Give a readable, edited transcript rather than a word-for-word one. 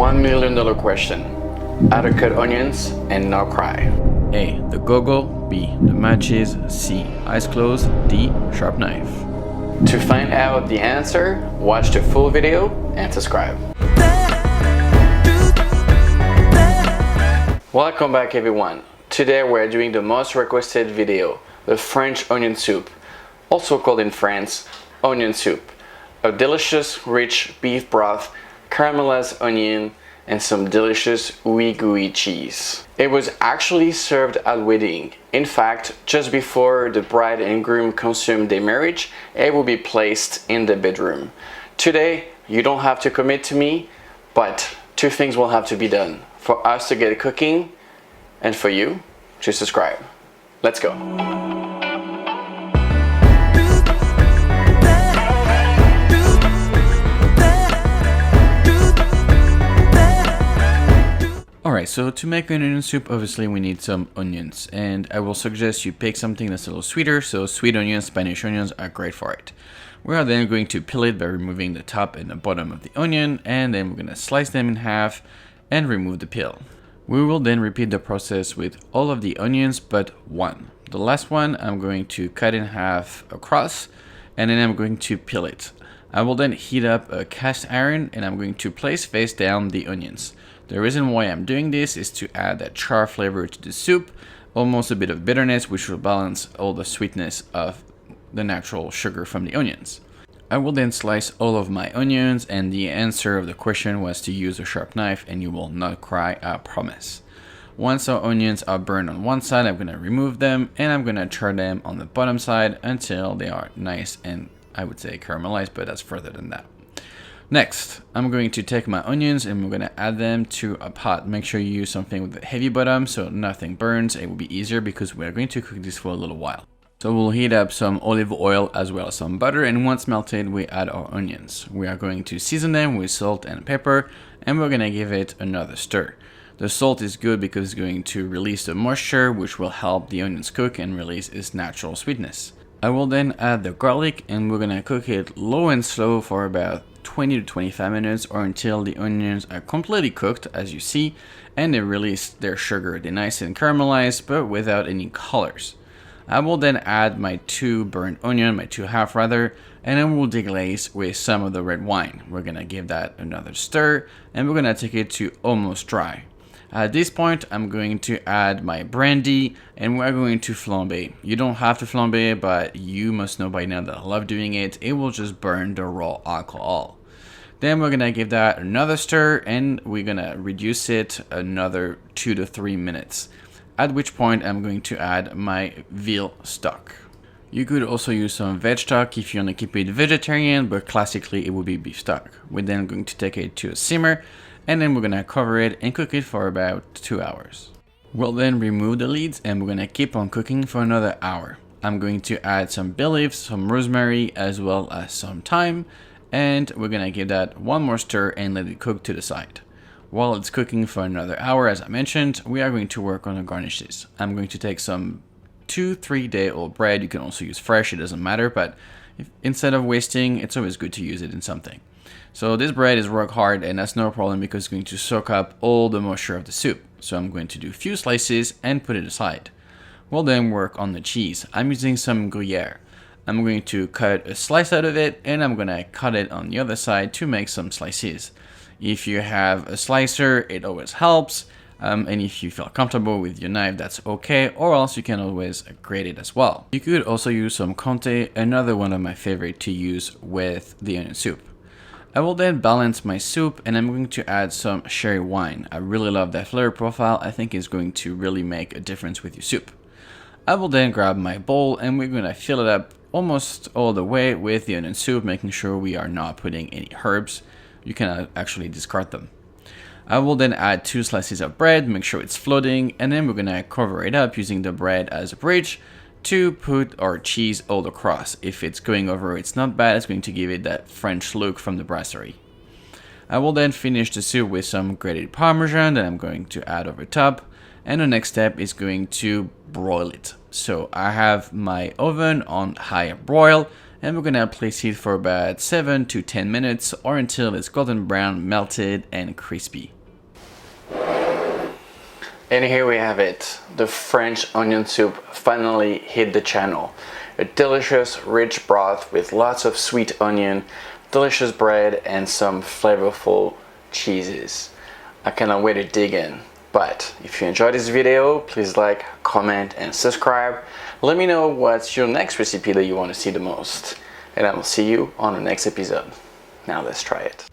$1 million question. How to cut onions and not cry. A. The goggle. B. The matches. C. Eyes closed. D. Sharp knife. To find out the answer, watch the full video and subscribe. Welcome back everyone. Today we're doing the most requested video, the French onion soup, also called in France onion soup. A delicious rich beef broth, caramelized onion, and some delicious hooey gooey cheese. It was actually served at wedding. In fact, just before the bride and groom consume their marriage, it will be placed in the bedroom. Today, you don't have to commit to me, but two things will have to be done for us to get cooking and for you to subscribe. Let's go. Alright, so to make an onion soup, obviously we need some onions, and I will suggest you pick something that's a little sweeter, so sweet onions, Spanish onions are great for it. We are then going to peel it by removing the top and the bottom of the onion, and then we're going to slice them in half and remove the peel. We will then repeat the process with all of the onions but one. The last one I'm going to cut in half across, and then I'm going to peel it. I will then heat up a cast iron and I'm going to place face down the onions. The reason why I'm doing this is to add that char flavor to the soup, almost a bit of bitterness, which will balance all the sweetness of the natural sugar from the onions. I will then slice all of my onions, and the answer of the question was to use a sharp knife, and you will not cry, I promise. Once our onions are burned on one side, I'm going to remove them and I'm going to char them on the bottom side until they are nice and I would say caramelized, but that's further than that. Next, I'm going to take my onions and we're going to add them to a pot. Make sure you use something with a heavy bottom so nothing burns. It will be easier because we're going to cook this for a little while. So we'll heat up some olive oil as well as some butter, and once melted, we add our onions. We are going to season them with salt and pepper, and we're going to give it another stir. The salt is good because it's going to release the moisture, which will help the onions cook and release its natural sweetness. I will then add the garlic, and we're going to cook it low and slow for about 20 to 25 minutes or until the onions are completely cooked, as you see, and they release their sugar. They're nice and caramelized but without any colors. I will then add my two burnt onion, my two half rather, and then we'll deglaze with some of the red wine. We're gonna give that another stir and we're gonna take it to almost dry. At this point, I'm going to add my brandy and we're going to flambe. You don't have to flambe, but you must know by now that I love doing it. It will just burn the raw alcohol. Then we're gonna give that another stir and we're gonna reduce it another 2 to 3 minutes. At which point I'm going to add my veal stock. You could also use some veg stock if you want to keep it vegetarian, but classically it would be beef stock. We're then going to take it to a simmer and then we're going to cover it and cook it for about 2 hours. We'll then remove the lids and we're going to keep on cooking for another hour. I'm going to add some bay leaves, some rosemary, as well as some thyme, and we're going to give that one more stir and let it cook to the side. While it's cooking for another hour, as I mentioned, we are going to work on the garnishes. I'm going to take some 2-3 day old bread. You can also use fresh, it doesn't matter, but instead of wasting, it's always good to use it in something. So this bread is rock hard and that's no problem because it's going to soak up all the moisture of the soup. So I'm going to do a few slices and put it aside. We'll then work on the cheese. I'm using some Gruyere. I'm going to cut a slice out of it and I'm going to cut it on the other side to make some slices. If you have a slicer, it always helps. And if you feel comfortable with your knife, that's okay, or else you can always grate it as well. You could also use some Comté, another one of my favorite to use with the onion soup. I will then balance my soup and I'm going to add some sherry wine. I really love that flavor profile. I think it's going to really make a difference with your soup. I will then grab my bowl and we're going to fill it up almost all the way with the onion soup, making sure we are not putting any herbs. You can actually discard them. I will then add 2 slices of bread, make sure it's floating, and then we're gonna cover it up using the bread as a bridge to put our cheese all across. If it's going over, it's not bad, it's going to give it that French look from the brasserie. I will then finish the soup with some grated Parmesan that I'm going to add over top, and the next step is going to broil it. So I have my oven on high broil, and we're gonna place it for about 7 to 10 minutes or until it's golden brown, melted, and crispy. And here we have it. The French onion soup finally hit the channel. A delicious, rich broth with lots of sweet onion, delicious bread, and some flavorful cheeses. I cannot wait to dig in. But if you enjoyed this video, please like, comment, and subscribe. Let me know what's your next recipe that you want to see the most. And I will see you on the next episode. Now let's try it.